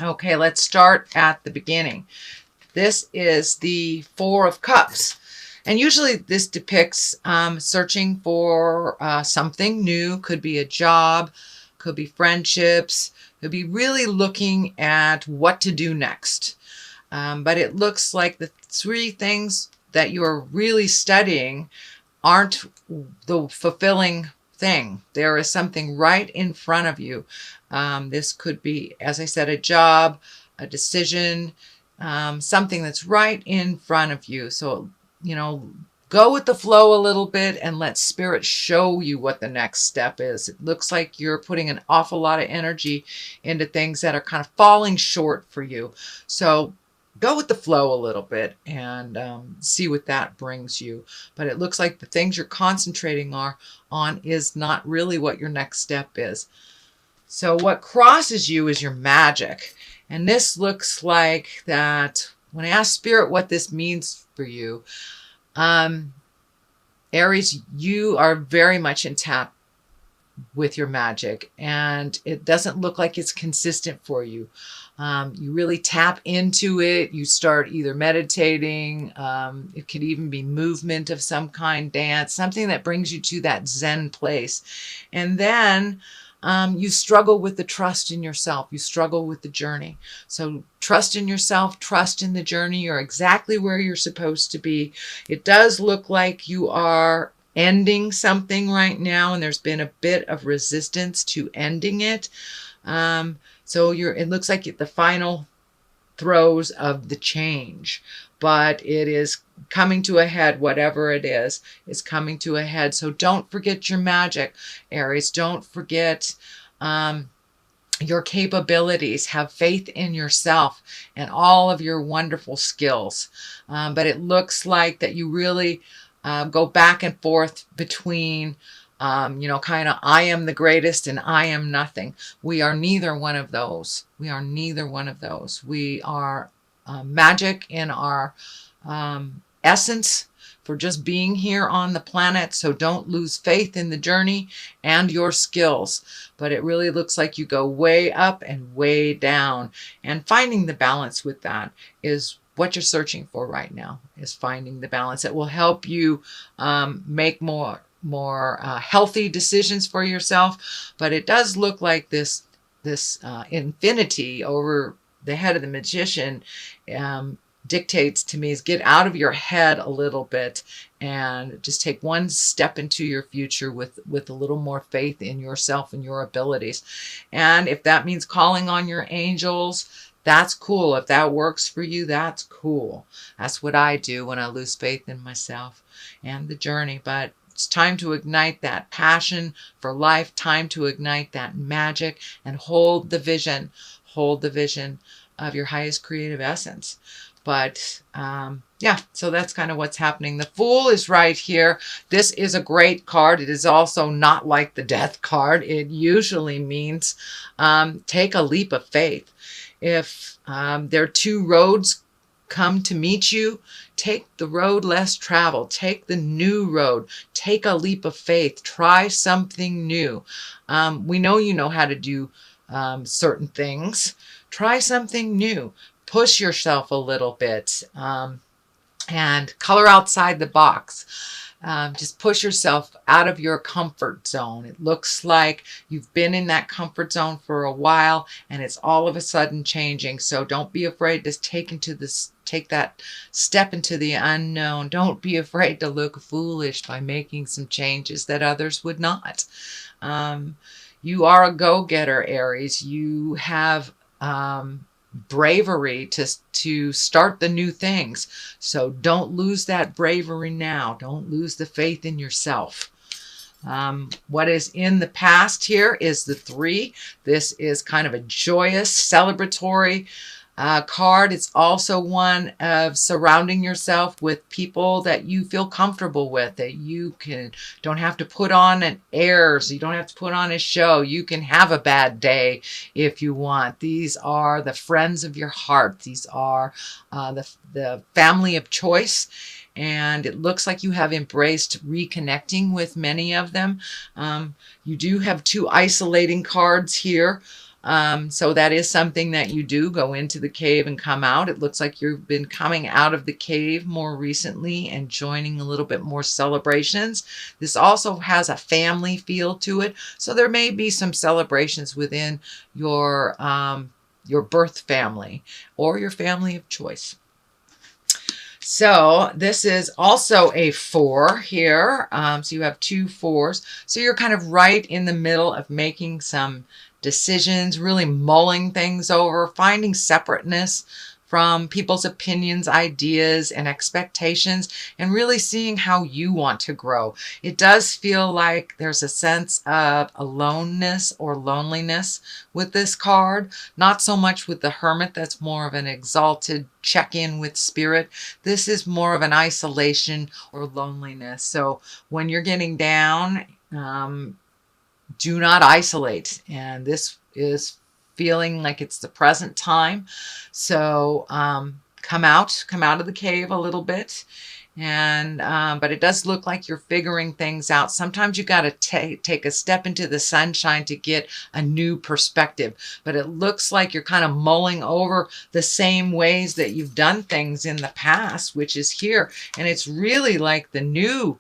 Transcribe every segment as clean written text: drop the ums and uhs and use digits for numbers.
Okay, let's start at the beginning. This is the Four of Cups. And usually this depicts searching for something new. Could be a job, could be friendships, could be really looking at what to do next. But it looks like the three things that you're really studying aren't the fulfilling thing. There is something right in front of you. This could be, as I said, a job, a decision, something that's right in front of you. So, go with the flow a little bit and let spirit show you what the next step is. It looks like you're putting an awful lot of energy into things that are kind of falling short for you. So go with the flow a little bit and see what that brings you. But it looks like the things you're concentrating on is not really what your next step is. So what crosses you is your magic. And this looks like that when I ask Spirit what this means for you, Aries, you are very much in tap with your magic, and it doesn't look like it's consistent for you. You really tap into it. You start either meditating. It could even be movement of some kind, dance, something that brings you to that Zen place. And then you struggle with the trust in yourself. You struggle with the journey. So trust in yourself, trust in the journey. You're exactly where you're supposed to be. It does look like you are ending something right now, and there's been a bit of resistance to ending it. So it looks like the final throes of the change, but it is coming to a head. Whatever it is coming to a head. So don't forget your magic, Aries. Don't forget your capabilities. Have faith in yourself and all of your wonderful skills. But it looks like that you really go back and forth between kind of I am the greatest and I am nothing. We are neither one of those. We are neither one of those. We are magic in our essence for just being here on the planet. So don't lose faith in the journey and your skills. But it really looks like you go way up and way down. And finding the balance with that is what you're searching for right now, is finding the balance that will help you make more healthy decisions for yourself. But it does look like this infinity over the head of the magician dictates to me is get out of your head a little bit and just take one step into your future with a little more faith in yourself and your abilities. And if that means calling on your angels, that's cool. If that works for you, that's cool. That's what I do when I lose faith in myself and the journey. But it's time to ignite that passion for life, time to ignite that magic and hold the vision of your highest creative essence. But yeah, so that's kind of what's happening. The Fool is right here. This is a great card. It is also not like the Death card. It usually means take a leap of faith. If there are two roads come to meet you, take the road less traveled. Take the new road. Take a leap of faith. Try something new. We know you know how to do certain things. Try something new. Push yourself a little bit and color outside the box. Just push yourself out of your comfort zone. It looks like you've been in that comfort zone for a while and it's all of a sudden changing. So don't be afraid to take that step into the unknown. Don't be afraid to look foolish by making some changes that others would not. You are a go-getter, Aries. You have bravery to start the new things. So don't lose that bravery now. Don't lose the faith in yourself. What is in the past here is the 3. This is kind of a joyous, celebratory card. It's also one of surrounding yourself with people that you feel comfortable with, that you don't have to put on an airs. You don't have to put on a show. You can have a bad day if you want. These are the friends of your heart. These are the family of choice. And it looks like you have embraced reconnecting with many of them. You do have 2 isolating cards here. So that is something that you do, go into the cave and come out. It looks like you've been coming out of the cave more recently and joining a little bit more celebrations. This also has a family feel to it. So there may be some celebrations within your birth family or your family of choice. So this is also a 4 here. So you have 2 4s. So you're kind of right in the middle of making some decisions, really mulling things over, finding separateness from people's opinions, ideas, and expectations, and really seeing how you want to grow. It does feel like there's a sense of aloneness or loneliness with this card. Not so much with the Hermit, that's more of an exalted check-in with spirit. This is more of an isolation or loneliness. So when you're getting down, do not isolate. And this is feeling like it's the present time. So come out of the cave a little bit. And but it does look like you're figuring things out. Sometimes you got to take a step into the sunshine to get a new perspective. But it looks like you're kind of mulling over the same ways that you've done things in the past, which is here. And it's really like the new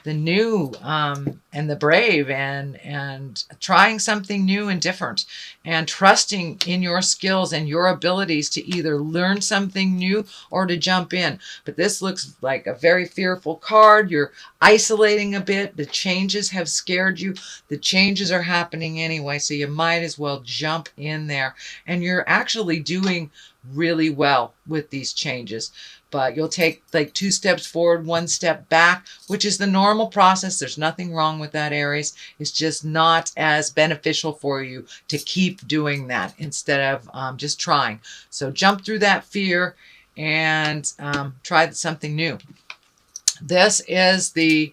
and the brave, and trying something new and different, and trusting in your skills and your abilities to either learn something new or to jump in. But this looks like a very fearful card. You're isolating a bit. The changes have scared you. The changes are happening anyway, so you might as well jump in there. And you're actually doing really well with these changes. But you'll take like 2 steps forward, 1 step back, which is the normal process. There's nothing wrong with that, Aries. It's just not as beneficial for you to keep doing that instead of just trying. So jump through that fear and try something new. This is the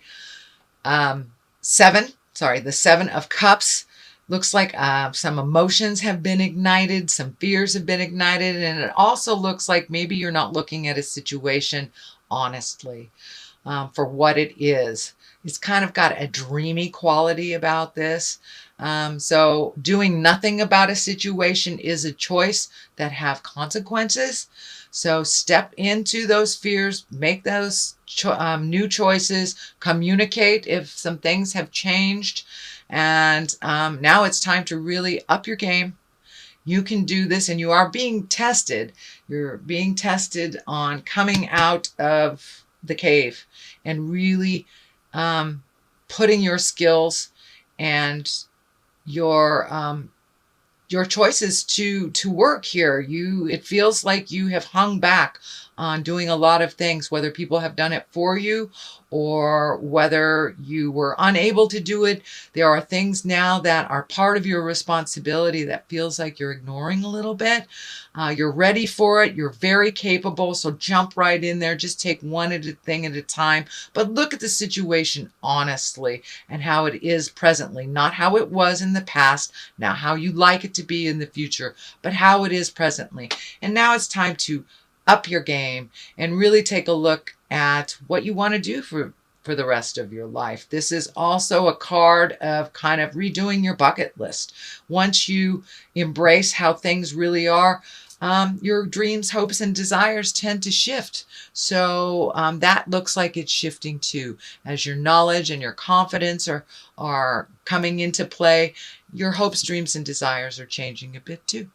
the 7 of Cups. Looks like some emotions have been ignited, some fears have been ignited, and it also looks like maybe you're not looking at a situation honestly for what it is. It's kind of got a dreamy quality about this. So doing nothing about a situation is a choice that have consequences. So step into those fears, make those new choices, communicate if some things have changed. And now it's time to really up your game. You can do this, and you are being tested. You're being tested on coming out of the cave and really putting your skills and your choices to work here. It feels like you have hung back on doing a lot of things, whether people have done it for you or whether you were unable to do it. There are things now that are part of your responsibility that feels like you're ignoring a little bit. You're ready for it. You're very capable. So jump right in there. Just take one thing at a time. But look at the situation honestly and how it is presently, not how it was in the past, not how you like it to be in the future, but how it is presently. And now it's time to up your game and really take a look at what you want to do for the rest of your life. This is also a card of kind of redoing your bucket list. Once you embrace how things really are, your dreams, hopes, and desires tend to shift. So that looks like it's shifting too. As your knowledge and your confidence are coming into play, your hopes, dreams, and desires are changing a bit too.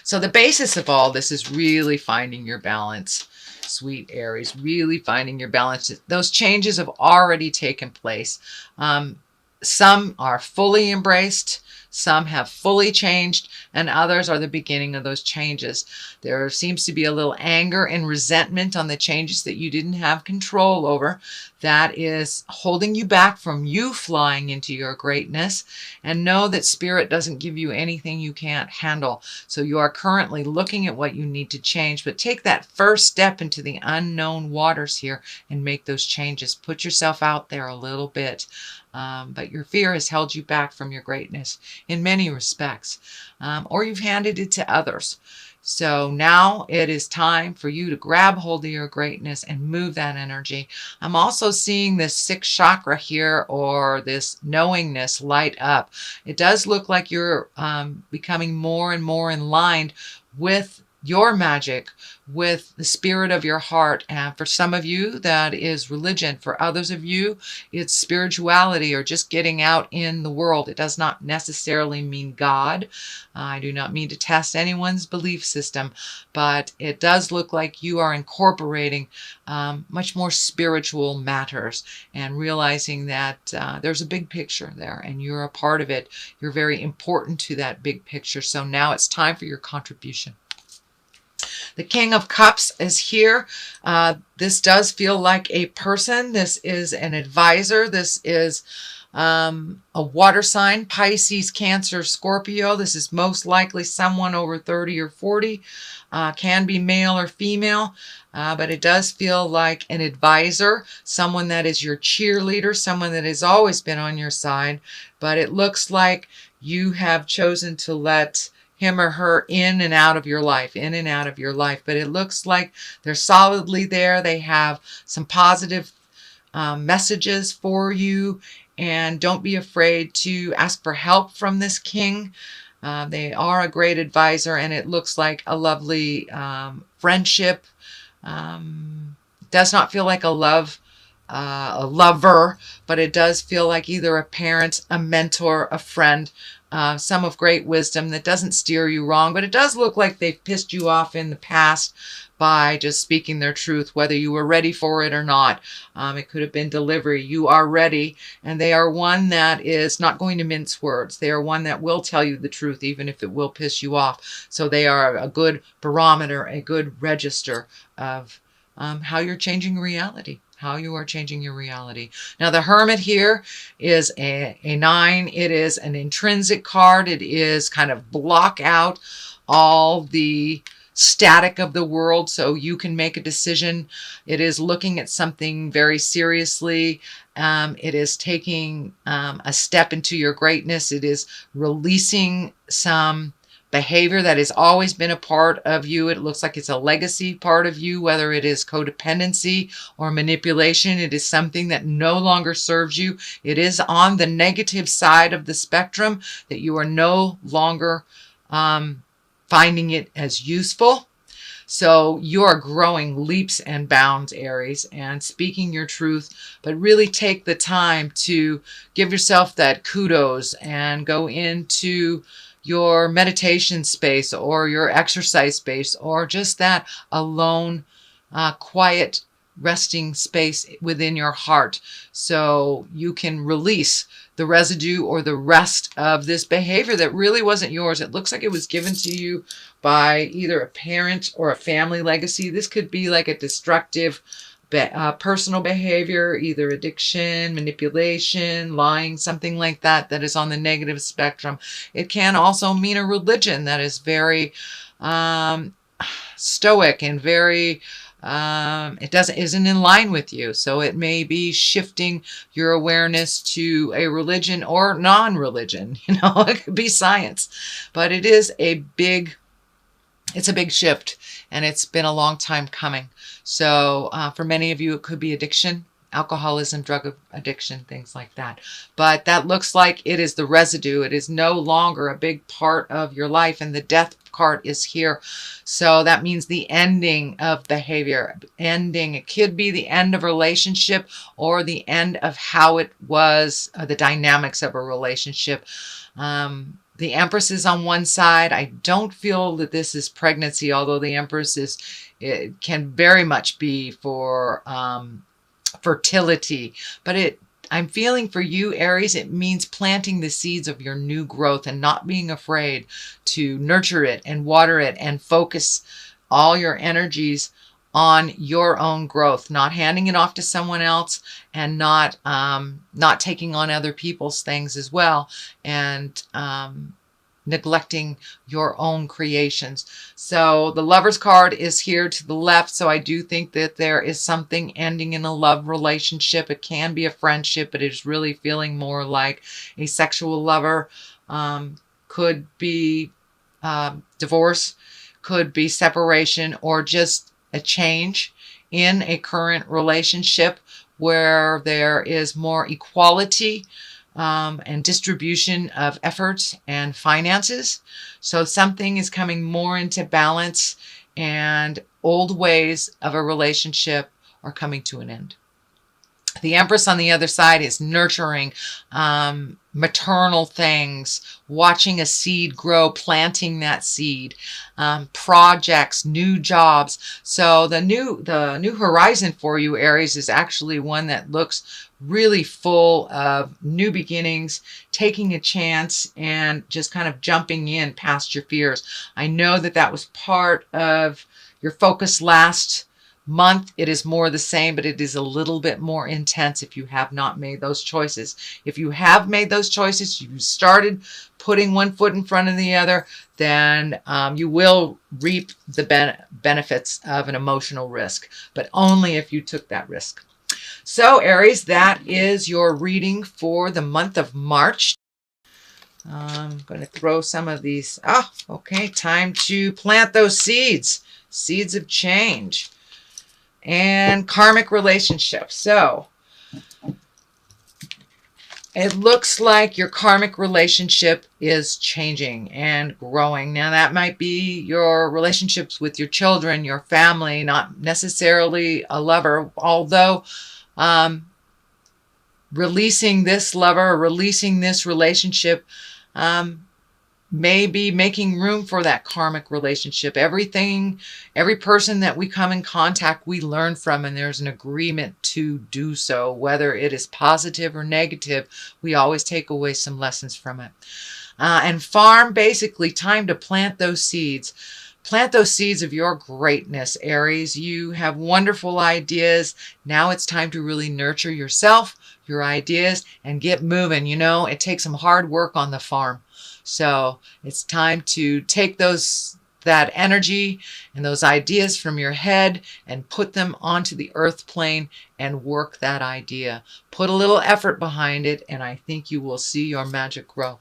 So the basis of all this is really finding your balance, sweet Aries, really finding your balance. Those changes have already taken place. Some are fully embraced, some have fully changed, and others are the beginning of those changes. There seems to be a little anger and resentment on the changes that you didn't have control over. That is holding you back from you flying into your greatness. And know that Spirit doesn't give you anything you can't handle. So you are currently looking at what you need to change, but take that first step into the unknown waters here and make those changes. Put yourself out there a little bit. But your fear has held you back from your greatness. in many respects, or you've handed it to others. So now it is time for you to grab hold of your greatness and move that energy. I'm also seeing this sixth chakra here, or this knowingness, light up. It does look like you're becoming more and more in line with your magic, with the spirit of your heart. And for some of you, that is religion. For others of you, it's spirituality, or just getting out in the world. It does not necessarily mean God. I do not mean to test anyone's belief system, but it does look like you are incorporating much more spiritual matters, and realizing that there's a big picture there and you're a part of it. You're very important to that big picture. So now it's time for your contribution. The King of Cups is here. This does feel like a person. This is an advisor. This is a water sign, Pisces, Cancer, Scorpio. This is most likely someone over 30 or 40. Can be male or female, but it does feel like an advisor, someone that is your cheerleader, someone that has always been on your side. But it looks like you have chosen to let him or her in and out of your life, But it looks like they're solidly there. They have some positive messages for you, and don't be afraid to ask for help from this king. They are a great advisor, and it looks like a lovely friendship. Does not feel like a lover, but it does feel like either a parent, a mentor, a friend, some of great wisdom that doesn't steer you wrong. But it does look like they've pissed you off in the past by just speaking their truth, whether you were ready for it or not. It could have been delivery. You are ready, and they are one that is not going to mince words. They are one that will tell you the truth, even if it will piss you off. So they are a good barometer, a good register of how you're changing reality. How you are changing your reality. Now, the Hermit here is a 9. It is an intrinsic card. It is kind of block out all the static of the world so you can make a decision. It is looking at something very seriously. It is taking a step into your greatness. It is releasing some behavior that has always been a part of you. It looks like it's a legacy part of you, whether it is codependency or manipulation. It is something that no longer serves you. It is on the negative side of the spectrum, that you are no longer finding it as useful. So you are growing leaps and bounds, Aries, and speaking your truth, but really take the time to give yourself that kudos and go into your meditation space or your exercise space, or just that alone, quiet, resting space within your heart, so you can release the residue or the rest of this behavior that really wasn't yours. It looks like it was given to you by either a parent or a family legacy. This could be like a destructive personal behavior, either addiction, manipulation, lying, something like that, that is on the negative spectrum. It can also mean a religion that is very stoic and very isn't in line with you. So it may be shifting your awareness to a religion or non-religion. It could be science, but it is it's a big shift, and it's been a long time coming. So for many of you, it could be addiction, alcoholism, drug addiction, things like that. But that looks like it is the residue. It is no longer a big part of your life, and the death card is here. So that means the ending of behavior. It could be the end of a relationship, or the end of how it was, the dynamics of a relationship. The Empress is on one side. I don't feel that this is pregnancy, although the Empress it can very much be for fertility. But I'm feeling for you, Aries, it means planting the seeds of your new growth and not being afraid to nurture it and water it and focus all your energies on your own growth, not handing it off to someone else, and not taking on other people's things as well, and neglecting your own creations. So the Lover's card is here to the left. So I do think that there is something ending in a love relationship. It can be a friendship, but it's really feeling more like a sexual lover. Could be divorce, could be separation, or just a change in a current relationship where there is more equality and distribution of effort and finances. So something is coming more into balance, and old ways of a relationship are coming to an end. The Empress on the other side is nurturing, maternal things, watching a seed grow, planting that seed, projects, new jobs. So the new horizon for you, Aries, is actually one that looks really full of new beginnings, taking a chance, and just kind of jumping in past your fears. I know that that was part of your focus last month. It is more the same, but it is a little bit more intense if you have not made those choices. If you have made those choices, you started putting one foot in front of the other, then you will reap the benefits of an emotional risk, but only if you took that risk. So Aries, that is your reading for the month of March. I'm going to throw some of these. Okay, time to plant those seeds of change. And karmic relationships. So it looks like your karmic relationship is changing and growing. Now that might be your relationships with your children, your family, not necessarily a lover, although releasing this lover, releasing this relationship, maybe making room for that karmic relationship. Every person that we come in contact, we learn from, and there's an agreement to do so. Whether it is positive or negative, we always take away some lessons from it. And farm, basically time to plant those seeds. Plant those seeds of your greatness, Aries. You have wonderful ideas. Now it's time to really nurture yourself, your ideas, and get moving. You know, it takes some hard work on the farm. So it's time to take that energy and those ideas from your head and put them onto the earth plane and work that idea. Put a little effort behind it, and I think you will see your magic grow.